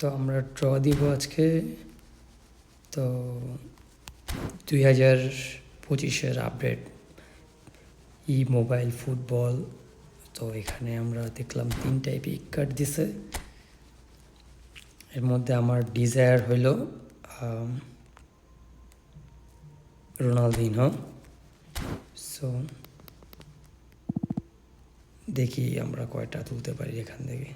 তো আমরা ড্র দিব আজকে। তো 2025-এর আপডেট মোবাইল ফুটবল। তো এখানে আমরা দেখলাম 3টা এপিক কার্ড দিছে। এর মধ্যে আমার ডিজায়ার হইল রোনালদিনহো। সো দেখি আমরা কয়টা তুলতে পারি এখান থেকে।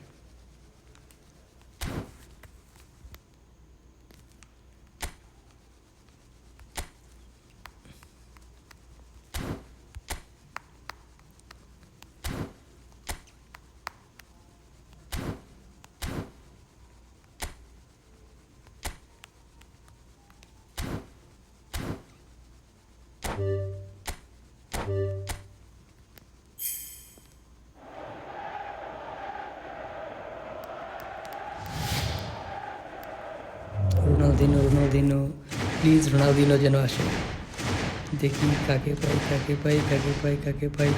রোনালদিনো প্লিজ, রোনালদিনো যেন আসে। দেখি কাকে পাই।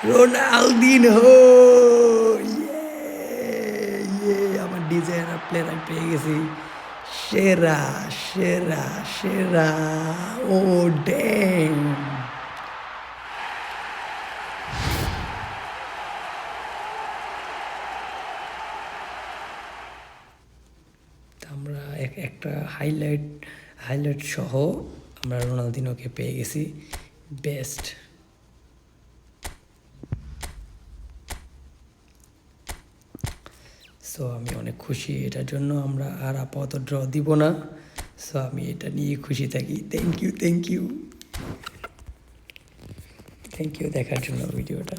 রোনালদিনো, আমার ডিজাইনার প্লেয়ার আমি পেয়ে গেছি। সেরা। ও ড্যাম। আমরা একটা হাইলাইট সহ আমরা রোনালদিনোকে পেয়ে গেছি। বেস্ট। সো আমি অনেক খুশি এটার জন্য। আমরা আর আপাতত ড্র দিব না। সো আমি এটা নিয়ে খুশি থাকি। থ্যাংক ইউ দেখার জন্য ভিডিওটা।